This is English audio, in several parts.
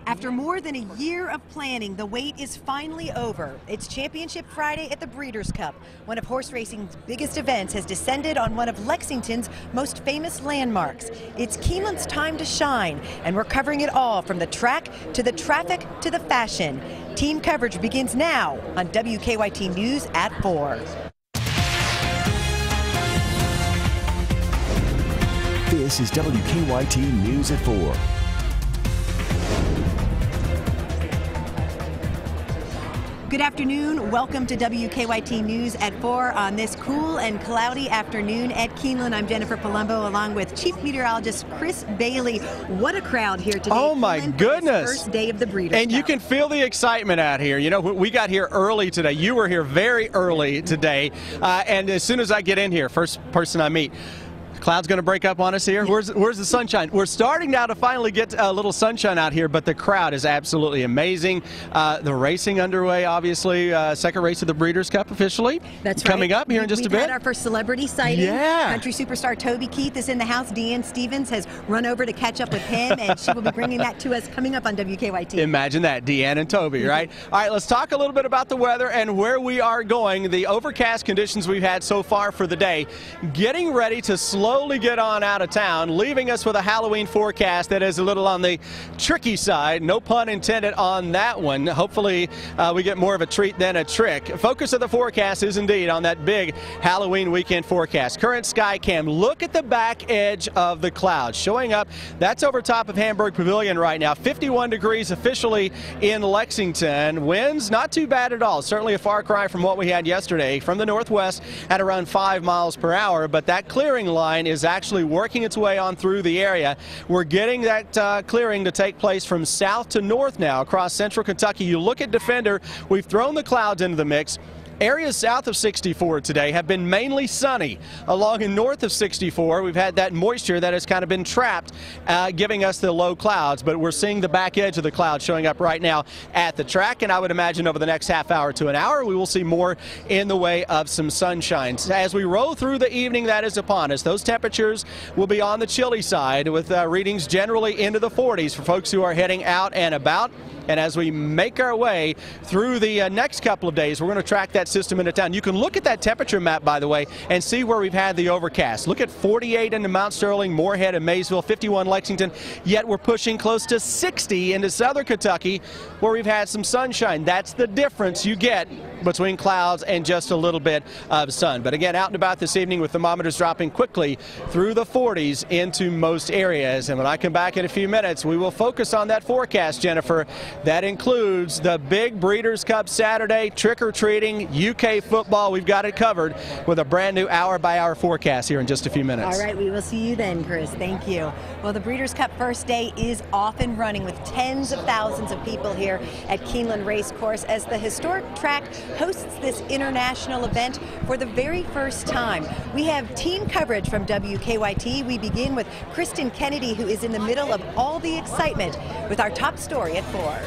After more than a year of planning, the wait is finally over. It's Championship Friday at the Breeders' Cup. One of horse racing's biggest events has descended on one of Lexington's most famous landmarks. It's Keeneland's time to shine, and we're covering it all from the track to the traffic to the fashion. Team coverage begins now on WKYT News at 4. This is WKYT News at 4. Good afternoon. Welcome to WKYT News at 4 on this cool and cloudy afternoon at Keeneland. I'm Jennifer Palumbo along with Chief Meteorologist Chris Bailey. What a crowd here today. Oh my goodness. First day of the Breeders' And Cup. you can feel the excitement out here. You know, we got here early today. You were here very early today. And as soon as I get in here, first person I meet, cloud's going to break up on us here. Where's the sunshine? We're starting now to finally get a little sunshine out here, but the crowd is absolutely amazing. The racing underway, obviously. Second race of the Breeders' Cup officially. That's right. Coming up here in just a bit. We've had our first celebrity sighting. Yeah. Country superstar Toby Keith is in the house. Deanne Stevens has run over to catch up with him, and she will be bringing that to us coming up on WKYT. Imagine that, Deanne and Toby, right? All right, let's talk a little bit about the weather and where we are going. The overcast conditions we've had so far for the day. Getting ready to slowly get on out of town, leaving us with a Halloween forecast that is a little on the tricky side. No pun intended on that one. Hopefully we get more of a treat than a trick. Focus of the forecast is indeed on that big Halloween weekend forecast. Current sky cam. Look at the back edge of the clouds showing up. That's over top of Hamburg Pavilion right now. 51 degrees officially in Lexington. Winds not too bad at all. Certainly a far cry from what we had yesterday from the northwest at around 5 miles per hour, but that clearing line is actually working its way on through the area. We're getting that clearing to take place from south to north now across central Kentucky. You look at Defender, we've thrown the clouds into the mix. Areas south of 64 today have been mainly sunny. Along and north of 64, we've had that moisture that has kind of been trapped, giving us the low clouds. But we're seeing the back edge of the clouds showing up right now at the track. And I would imagine over the next half hour to an hour, we will see more in the way of some sunshine. As we roll through the evening that is upon us, those temperatures will be on the chilly side with readings generally into the 40s for folks who are heading out and about. And as we make our way through the next couple of days, we're going to track that system into town. You can look at that temperature map, by the way, and see where we've had the overcast. Look at 48 into Mount Sterling, Moorhead, and Maysville, 51 Lexington, yet we're pushing close to 60 into southern Kentucky where we've had some sunshine. That's the difference you get between clouds and just a little bit of sun. But again, out and about this evening with thermometers dropping quickly through the 40s into most areas. And when I come back in a few minutes, we will focus on that forecast, Jennifer. That includes the big Breeders' Cup Saturday, trick-or-treating, UK football. We've got it covered with a brand new hour-by-hour forecast here in just a few minutes. All right, we will see you then, Chris. Thank you. Well, the Breeders' Cup first day is off and running with tens of thousands of people here at Keeneland Racecourse as the historic track hosts this international event for the very first time. We have team coverage from WKYT. We begin with Kristen Kennedy, who is in the middle of all the excitement with our top story at 4.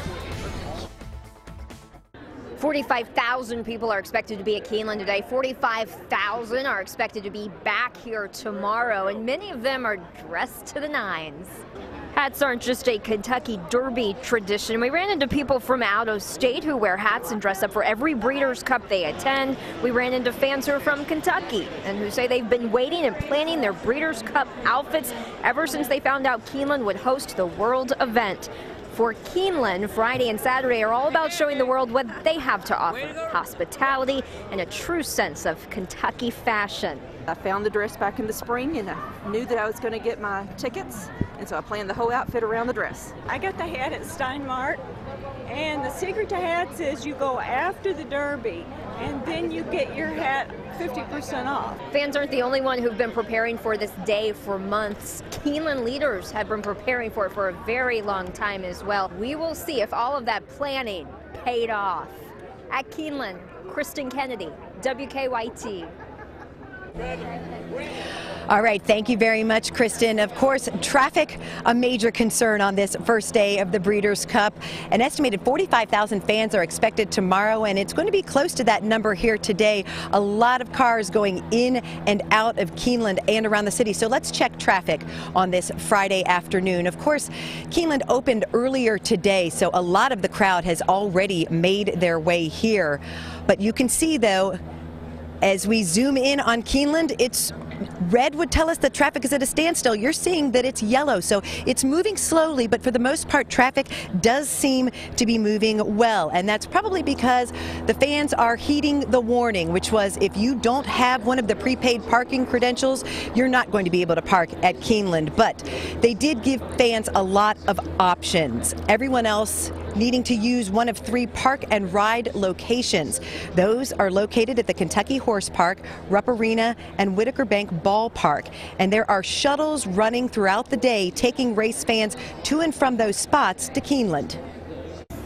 45,000 people are expected to be at Keeneland today. 45,000 are expected to be back here tomorrow, and many of them are dressed to the nines. Hats aren't just a Kentucky Derby tradition. We ran into people from out of state who wear hats and dress up for every Breeders' Cup they attend. We ran into fans who are from Kentucky and who say they've been waiting and planning their Breeders' Cup outfits ever since they found out Keeneland would host the World event. For Keeneland, Friday and Saturday are all about showing the world what they have to offer, hospitality and a true sense of Kentucky fashion. I found the dress back in the spring and I knew that I was going to get my tickets, and so I planned the whole outfit around the dress. I got the hat at Steinmart, and the secret to hats is you go after the Derby and then you get your hat 50% off. Fans aren't the only one who've been preparing for this day for months. Keeneland leaders have been preparing for it for a very long time as well. We will see if all of that planning paid off. At Keeneland, Kristen Kennedy, WKYT. All right, thank you very much, Kristen. Of course, traffic, a major concern on this first day of the Breeders' Cup. An estimated 45,000 fans are expected tomorrow, and it's going to be close to that number here today. A lot of cars going in and out of Keeneland and around the city. So let's check traffic on this Friday afternoon. Of course, Keeneland opened earlier today, so a lot of the crowd has already made their way here. But you can see, though, as we zoom in on Keeneland, it's red would tell us that traffic is at a standstill. You're seeing that it's yellow, so it's moving slowly, but for the most part, traffic does seem to be moving well. And that's probably because the fans are heeding the warning, which was if you don't have one of the prepaid parking credentials, you're not going to be able to park at Keeneland. But they did give fans a lot of options. Everyone else needing to use one of 3 park and ride locations. Those are located at the Kentucky Horse Park, Rupp Arena, and Whitaker Bank Ballpark. And there are shuttles running throughout the day, taking race fans to and from those spots to Keeneland.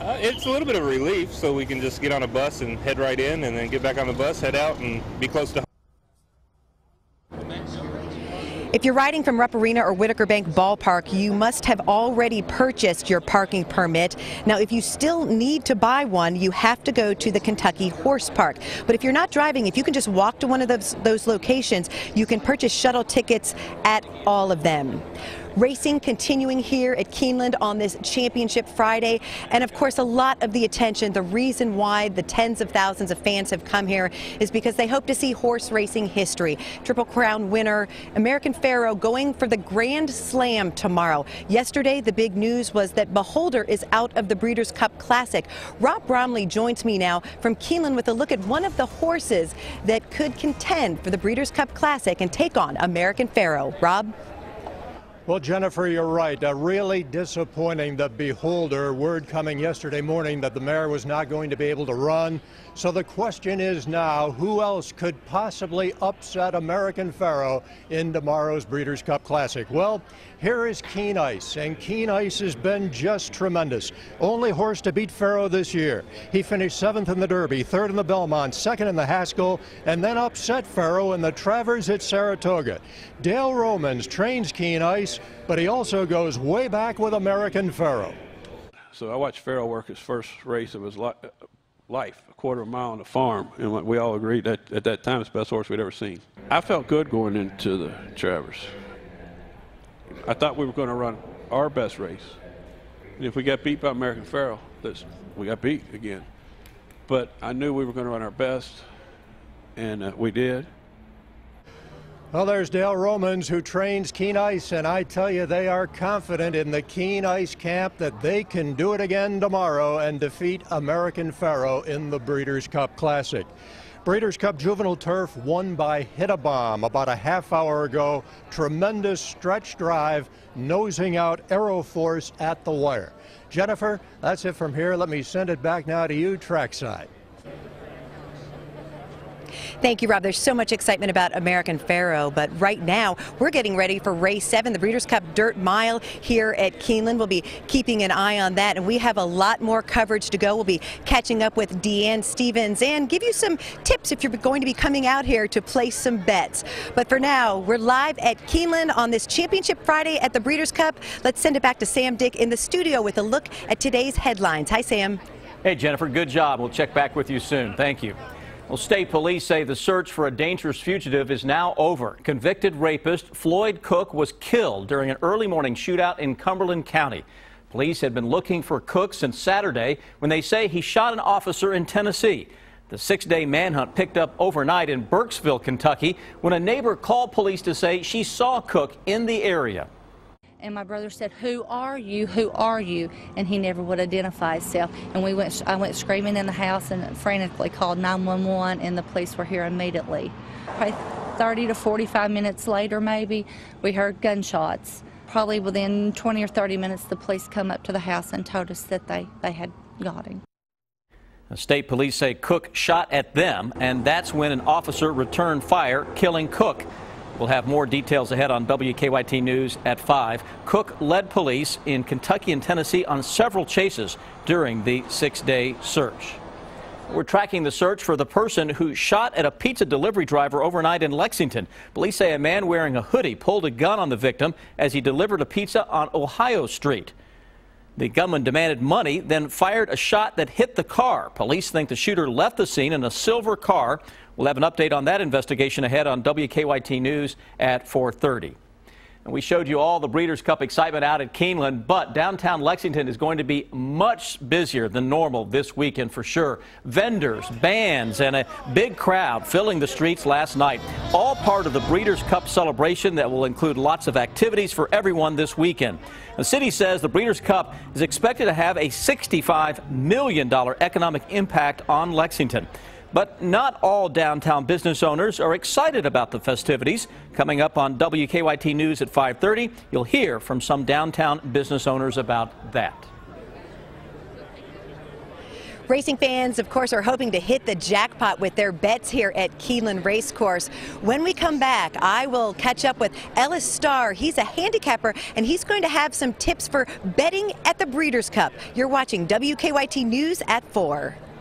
It's a little bit of relief, so we can just get on a bus and head right in, and then get back on the bus, head out, and be close to home. If you're riding from Rupp Arena or Whitaker Bank Ballpark, you must have already purchased your parking permit. Now, if you still need to buy one, you have to go to the Kentucky Horse Park. But if you're not driving, if you can just walk to one of those locations, you can purchase shuttle tickets at all of them. Racing continuing here at Keeneland on this Championship Friday, and of course a lot of the attention, the reason why the tens of thousands of fans have come here is because they hope to see horse racing history. Triple Crown winner American Pharoah going for the Grand Slam tomorrow. Yesterday the big news was that Beholder is out of the Breeders' Cup Classic. Rob Bromley joins me now from Keeneland with a look at one of the horses that could contend for the Breeders' Cup Classic and take on American Pharoah. Rob? Well, Jennifer, you're right. Really disappointing. The Beholder, word coming yesterday morning that the mare was not going to be able to run. So the question is now, who else could possibly upset American Pharoah in tomorrow's Breeders' Cup Classic? Well, here is Keen Ice, and Keen Ice has been just tremendous. Only horse to beat Pharoah this year. He finished 7th in the Derby, 3rd in the Belmont, 2nd in the Haskell, and then upset Pharoah in the Travers at Saratoga. Dale Romans trains Keen Ice, but he also goes way back with American Pharoah. So I watched Pharoah work his first race of his life, a quarter of a mile on the farm, and we all agreed that at that time it's the best horse we'd ever seen. I felt good going into the Travers. I thought we were going to run our best race. And if we got beat by American Pharoah, we got beat again. But I knew we were going to run our best, and we did. Well, there's Dale Romans, who trains Keen Ice, and I tell you, they are confident in the Keen Ice camp that they can do it again tomorrow and defeat American Pharoah in the Breeders' Cup Classic. Breeders' Cup Juvenile Turf won by Hit a Bomb about a half hour ago. Tremendous stretch drive, nosing out Aeroforce at the wire. Jennifer, that's it from here. Let me send it back now to you trackside. Thank you, Rob. There's so much excitement about American Pharoah, but right now we're getting ready for race 7, the Breeders' Cup Dirt Mile here at Keeneland. We'll be keeping an eye on that, and we have a lot more coverage to go. We'll be catching up with Deanne Stevens and give you some tips if you're going to be coming out here to place some bets. But for now, we're live at Keeneland on this Championship Friday at the Breeders' Cup. Let's send it back to Sam Dick in the studio with a look at today's headlines. Hi, Sam. Hey, Jennifer, good job. We'll check back with you soon. Thank you. Well, state police say the search for a dangerous fugitive is now over. Convicted rapist Floyd Cook was killed during an early morning shootout in Cumberland County. Police had been looking for Cook since Saturday when they say he shot an officer in Tennessee. The 6-day manhunt picked up overnight in Burkesville, Kentucky, when a neighbor called police to say she saw Cook in the area. And my brother said, "Who are you? Who are you?" And he never would identify himself. And I went screaming in the house and frantically called 911, and the police were here immediately. Probably 30 to 45 minutes later, maybe, we heard gunshots. Probably within 20 or 30 minutes, the police come up to the house and told us that they had got him. The state police say Cook shot at them, and that's when an officer returned fire, killing Cook. We'll have more details ahead on WKYT News at 5. Cook led police in Kentucky and Tennessee on several chases during the 6-day search. We're tracking the search for the person who shot at a pizza delivery driver overnight in Lexington. Police say a man wearing a hoodie pulled a gun on the victim as he delivered a pizza on Ohio Street. The gunman demanded money, then fired a shot that hit the car. Police think the shooter left the scene in a silver car. We'll have an update on that investigation ahead on WKYT News at 4:30. And we showed you all the Breeders' Cup excitement out at Keeneland, but downtown Lexington is going to be much busier than normal this weekend for sure. Vendors, bands, and a big crowd filling the streets last night. All part of the Breeders' Cup celebration that will include lots of activities for everyone this weekend. The city says the Breeders' Cup is expected to have a $65 million economic impact on Lexington. But not all downtown business owners are excited about the festivities. Coming up on WKYT News at 5:30, you'll hear from some downtown business owners about that. Racing fans, of course, are hoping to hit the jackpot with their bets here at Keeneland Racecourse. When we come back, I will catch up with Ellis Starr. He's a handicapper, and he's going to have some tips for betting at the Breeders' Cup. You're watching WKYT News at 4.